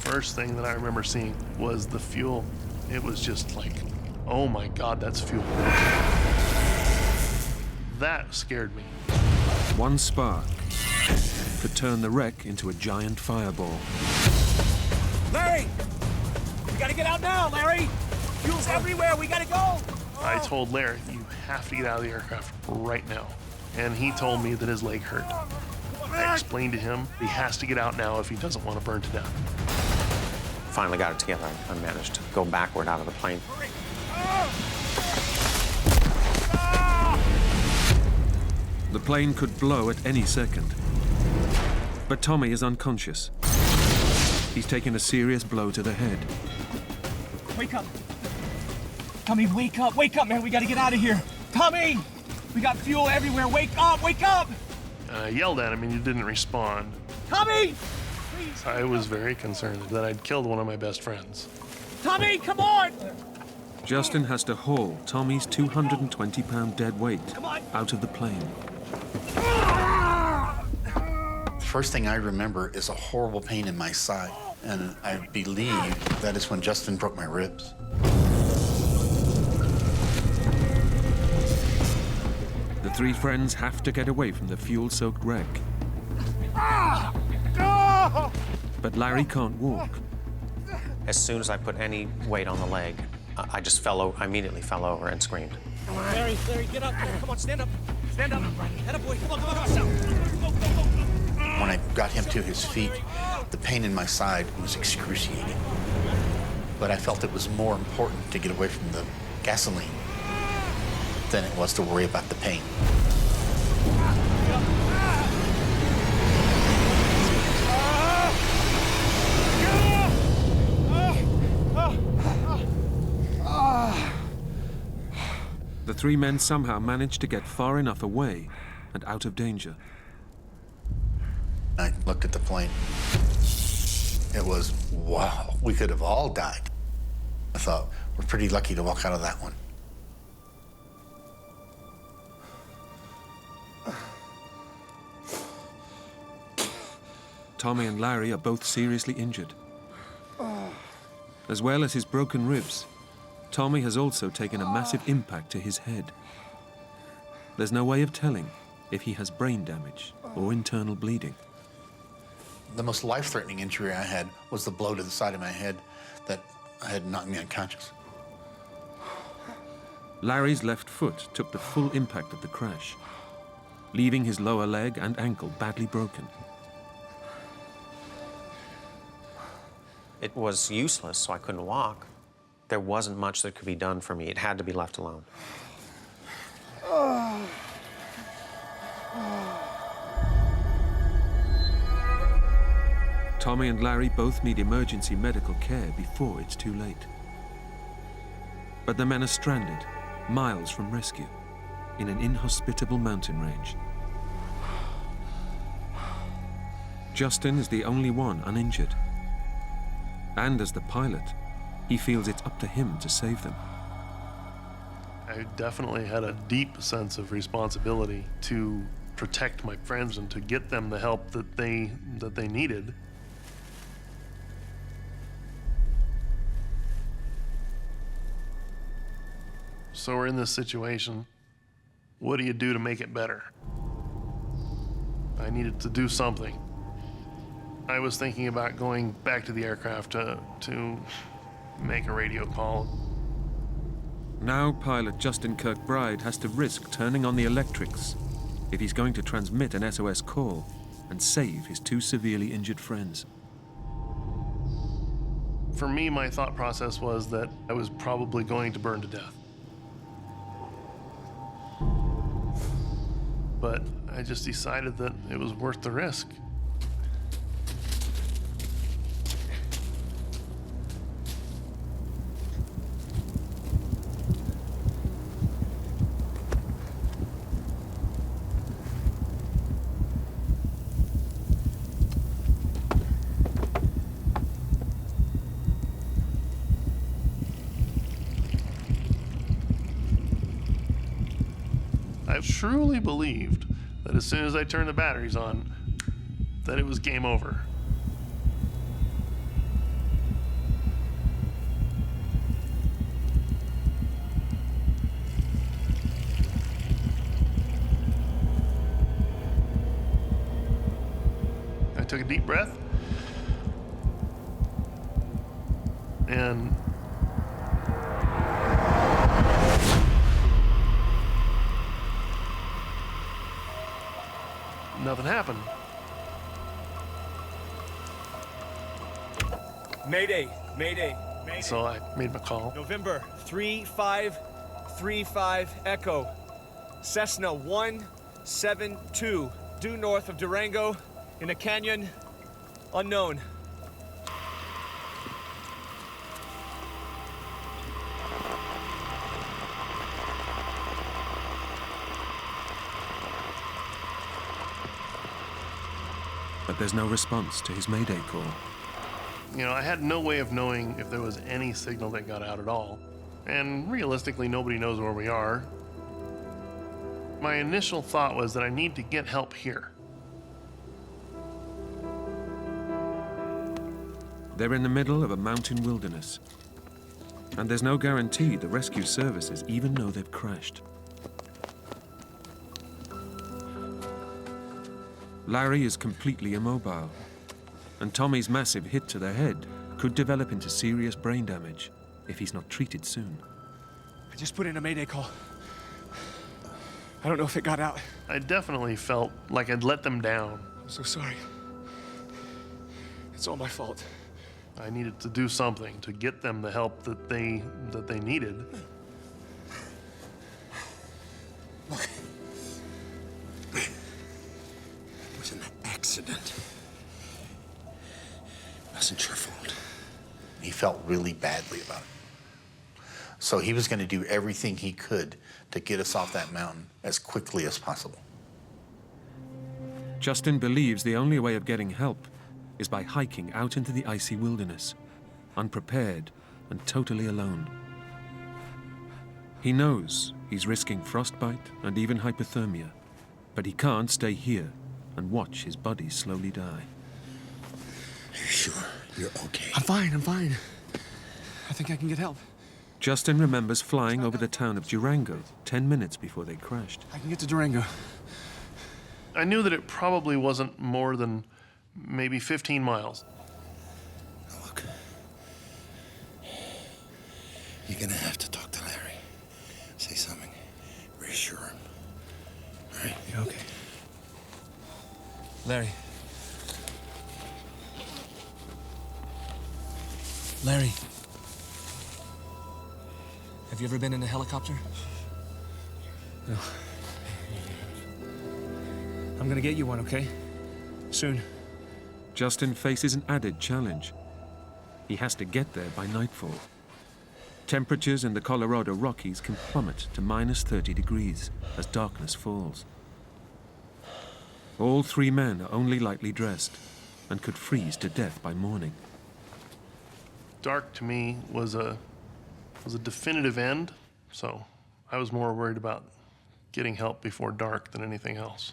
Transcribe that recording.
first thing that I remember seeing was the fuel. It was just like, oh my God, that's fuel. That scared me. One spark could turn the wreck into a giant fireball. Larry! We gotta get out now, Larry! Fuel's everywhere, we gotta go! I told Larry, you have to get out of the aircraft right now. And he told me that his leg hurt. I explained to him he has to get out now if he doesn't want to burn to death. Finally got it together. I managed to go backward out of the plane. The plane could blow at any second. But Tommy is unconscious. He's taken a serious blow to the head. Wake up! Tommy, wake up, man, we gotta get out of here! Tommy! We got fuel everywhere, wake up, wake up! I yelled at him and he didn't respond. Tommy! Please! I was very concerned that I'd killed one of my best friends. Tommy, come on! Justin has to haul Tommy's 220-pound dead weight out of the plane. The first thing I remember is a horrible pain in my side, and I believe that is when Justin broke my ribs. The three friends have to get away from the fuel-soaked wreck. But Larry can't walk. As soon as I put any weight on the leg, I just fell over, I immediately fell over and screamed. Larry, get up, come on, stand up. Stand up. Head up, boy, come on, go. When I got him to his feet, the pain in my side was excruciating. But I felt it was more important to get away from the gasoline than it was to worry about the pain. The three men somehow managed to get far enough away and out of danger. I looked at the plane. It was, wow, we could have all died. I thought, we're pretty lucky to walk out of that one. Tommy and Larry are both seriously injured. As well as his broken ribs, Tommy has also taken a massive impact to his head. There's no way of telling if he has brain damage or internal bleeding. The most life-threatening injury I had was the blow to the side of my head that had knocked me unconscious. Larry's left foot took the full impact of the crash, leaving his lower leg and ankle badly broken. It was useless, so I couldn't walk. There wasn't much that could be done for me. It had to be left alone. Tommy and Larry both need emergency medical care before it's too late. But the men are stranded, miles from rescue, in an inhospitable mountain range. Justin is the only one uninjured. And as the pilot, he feels it's up to him to save them. I definitely had a deep sense of responsibility to protect my friends and to get them the help that they needed. So we're in this situation. What do you do to make it better? I needed to do something. I was thinking about going back to the aircraft to make a radio call. Now pilot Justin Kirkbride has to risk turning on the electrics if he's going to transmit an SOS call and save his two severely injured friends. For me, my thought process was that I was probably going to burn to death. But I just decided that it was worth the risk. I truly believed that as soon as I turned the batteries on, that it was game over. took a deep breath, and nothing happened. Mayday, mayday, mayday. So I made my call. November 3535 Echo. Cessna 172, due north of Durango, in a canyon, unknown. But there's no response to his mayday call. You know, I had no way of knowing if there was any signal that got out at all. And realistically, nobody knows where we are. My initial thought was that I need to get help here. They're in the middle of a mountain wilderness, and there's no guarantee the rescue services even know they've crashed. Larry is completely immobile, and Tommy's massive hit to the head could develop into serious brain damage if he's not treated soon. I just put in a mayday call. I don't know if it got out. I definitely felt like I'd let them down. I'm so sorry. It's all my fault. I needed to do something to get them the help that they needed. Look. It was an accident. It wasn't your fault. He felt really badly about it. So he was going to do everything he could to get us off that mountain as quickly as possible. Justin believes the only way of getting help is by hiking out into the icy wilderness, unprepared and totally alone. He knows he's risking frostbite and even hypothermia, but he can't stay here and watch his buddy slowly die. Are you sure you're okay? I'm fine. I think I can get help. Justin remembers flying over the town of Durango 10 minutes before they crashed. I can get to Durango. I knew that it probably wasn't more than maybe 15 miles. Now look. You're gonna have to talk to Larry. Say something. Reassure him. All right? Yeah, okay. Larry. Larry. Have you ever been in a helicopter? No. I'm gonna get you one, okay? Soon. Justin faces an added challenge. He has to get there by nightfall. Temperatures in the Colorado Rockies can plummet to minus 30 degrees as darkness falls. All three men are only lightly dressed and could freeze to death by morning. Dark to me was a definitive end, so I was more worried about getting help before dark than anything else.